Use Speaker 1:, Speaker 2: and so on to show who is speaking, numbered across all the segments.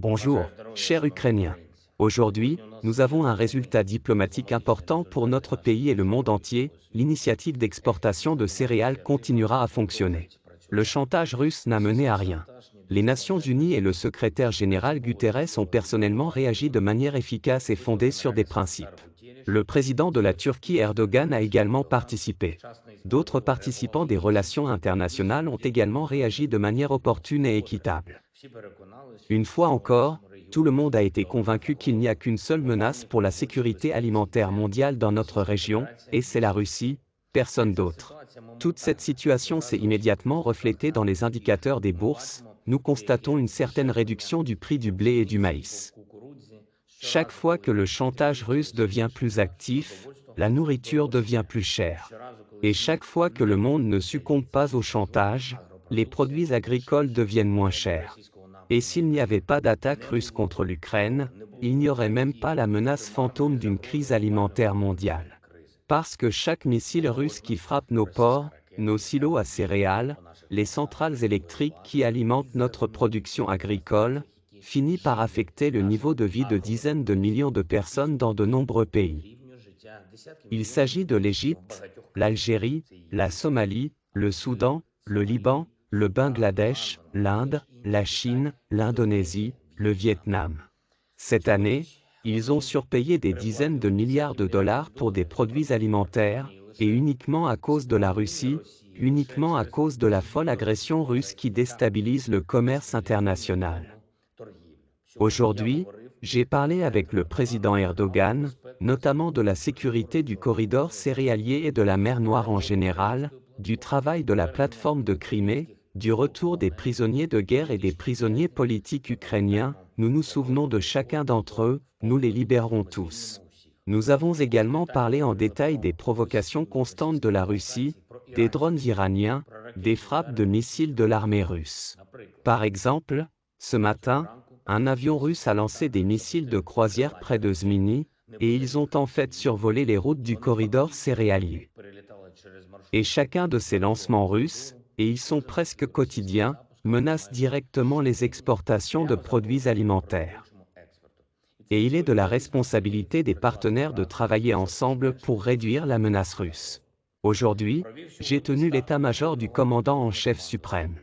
Speaker 1: Bonjour, chers Ukrainiens. Aujourd'hui, nous avons un résultat diplomatique important pour notre pays et le monde entier, l'initiative d'exportation de céréales continuera à fonctionner. Le chantage russe n'a mené à rien. Les Nations Unies et le secrétaire général Guterres ont personnellement réagi de manière efficace et fondée sur des principes. Le président de la Turquie Erdogan a également participé. D'autres participants des relations internationales ont également réagi de manière opportune et équitable. Une fois encore, tout le monde a été convaincu qu'il n'y a qu'une seule menace pour la sécurité alimentaire mondiale dans notre région, et c'est la Russie, personne d'autre. Toute cette situation s'est immédiatement reflétée dans les indicateurs des bourses. Nous constatons une certaine réduction du prix du blé et du maïs. Chaque fois que le chantage russe devient plus actif, la nourriture devient plus chère. Et chaque fois que le monde ne succombe pas au chantage, les produits agricoles deviennent moins chers. Et s'il n'y avait pas d'attaque russe contre l'Ukraine, il n'y aurait même pas la menace fantôme d'une crise alimentaire mondiale. Parce que chaque missile russe qui frappe nos ports, nos silos à céréales, les centrales électriques qui alimentent notre production agricole, finit par affecter le niveau de vie de dizaines de millions de personnes dans de nombreux pays. Il s'agit de l'Égypte, l'Algérie, la Somalie, le Soudan, le Liban, le Bangladesh, l'Inde, la Chine, l'Indonésie, le Vietnam. Cette année, ils ont surpayé des dizaines de milliards de dollars pour des produits alimentaires, et uniquement à cause de la Russie, uniquement à cause de la folle agression russe qui déstabilise le commerce international. Aujourd'hui, j'ai parlé avec le président Erdogan, notamment de la sécurité du corridor céréalier et de la mer Noire en général, du travail de la plateforme de Crimée, du retour des prisonniers de guerre et des prisonniers politiques ukrainiens. Nous nous souvenons de chacun d'entre eux, nous les libérerons tous. Nous avons également parlé en détail des provocations constantes de la Russie, des drones iraniens, des frappes de missiles de l'armée russe. Par exemple, ce matin, un avion russe a lancé des missiles de croisière près de Zmini, et ils ont en fait survolé les routes du corridor céréalier. Et chacun de ces lancements russes, et ils sont presque quotidiens, menace directement les exportations de produits alimentaires. Et il est de la responsabilité des partenaires de travailler ensemble pour réduire la menace russe. Aujourd'hui, j'ai tenu l'état-major du commandant en chef suprême.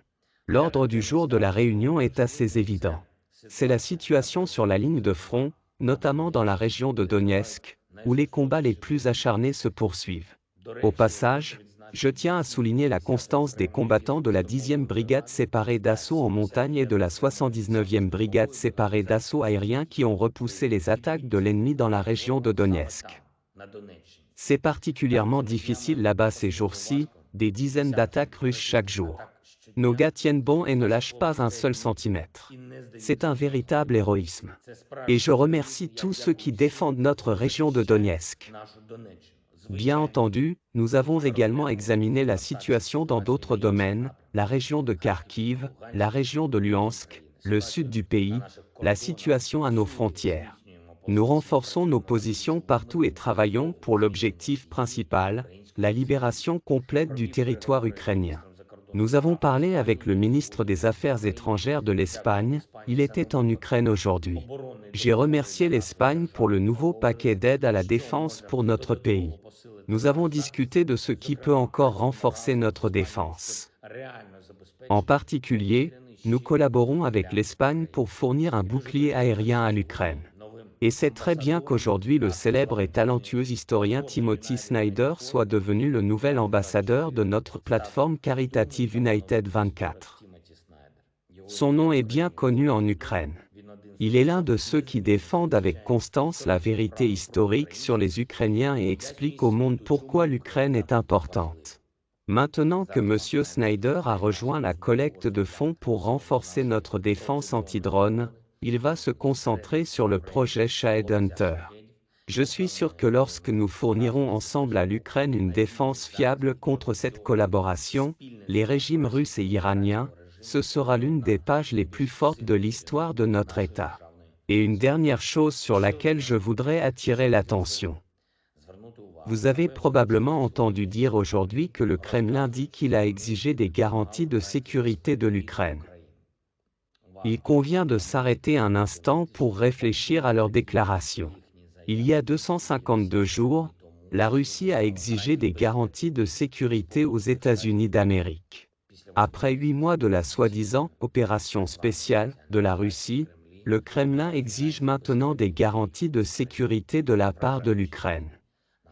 Speaker 1: L'ordre du jour de la réunion est assez évident. C'est la situation sur la ligne de front, notamment dans la région de Donetsk, où les combats les plus acharnés se poursuivent. Au passage, je tiens à souligner la constance des combattants de la 10e brigade séparée d'assaut en montagne et de la 79e brigade séparée d'assaut aérien qui ont repoussé les attaques de l'ennemi dans la région de Donetsk. C'est particulièrement difficile là-bas ces jours-ci, des dizaines d'attaques russes chaque jour. Nos gars tiennent bon et ne lâchent pas un seul centimètre. C'est un véritable héroïsme. Et je remercie tous ceux qui défendent notre région de Donetsk. Bien entendu, nous avons également examiné la situation dans d'autres domaines, la région de Kharkiv, la région de Luhansk, le sud du pays, la situation à nos frontières. Nous renforçons nos positions partout et travaillons pour l'objectif principal, la libération complète du territoire ukrainien. Nous avons parlé avec le ministre des Affaires étrangères de l'Espagne, il était en Ukraine aujourd'hui. J'ai remercié l'Espagne pour le nouveau paquet d'aide à la défense pour notre pays. Nous avons discuté de ce qui peut encore renforcer notre défense. En particulier, nous collaborons avec l'Espagne pour fournir un bouclier aérien à l'Ukraine. Et c'est très bien qu'aujourd'hui le célèbre et talentueux historien Timothy Snyder soit devenu le nouvel ambassadeur de notre plateforme caritative United 24. Son nom est bien connu en Ukraine. Il est l'un de ceux qui défendent avec constance la vérité historique sur les Ukrainiens et explique au monde pourquoi l'Ukraine est importante. Maintenant que M. Snyder a rejoint la collecte de fonds pour renforcer notre défense anti-drone, il va se concentrer sur le projet Shahid Hunter. Je suis sûr que lorsque nous fournirons ensemble à l'Ukraine une défense fiable contre cette collaboration, les régimes russes et iraniens, ce sera l'une des pages les plus fortes de l'histoire de notre État. Et une dernière chose sur laquelle je voudrais attirer l'attention. Vous avez probablement entendu dire aujourd'hui que le Kremlin dit qu'il a exigé des garanties de sécurité de l'Ukraine. Il convient de s'arrêter un instant pour réfléchir à leur déclaration. Il y a 252 jours, la Russie a exigé des garanties de sécurité aux États-Unis d'Amérique. Après 8 mois de la soi-disant opération spéciale de la Russie, le Kremlin exige maintenant des garanties de sécurité de la part de l'Ukraine.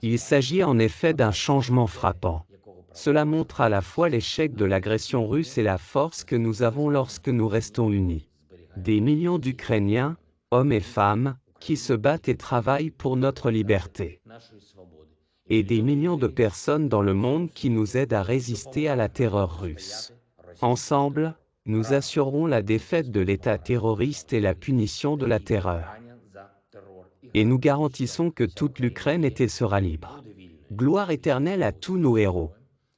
Speaker 1: Il s'agit en effet d'un changement frappant. Cela montre à la fois l'échec de l'agression russe et la force que nous avons lorsque nous restons unis. Des millions d'Ukrainiens, hommes et femmes, qui se battent et travaillent pour notre liberté. Et des millions de personnes dans le monde qui nous aident à résister à la terreur russe. Ensemble, nous assurerons la défaite de l'État terroriste et la punition de la terreur. Et nous garantissons que toute l'Ukraine était sera libre. Gloire éternelle à tous nos héros.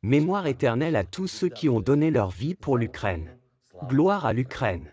Speaker 1: Mémoire éternelle à tous ceux qui ont donné leur vie pour l'Ukraine. Gloire à l'Ukraine.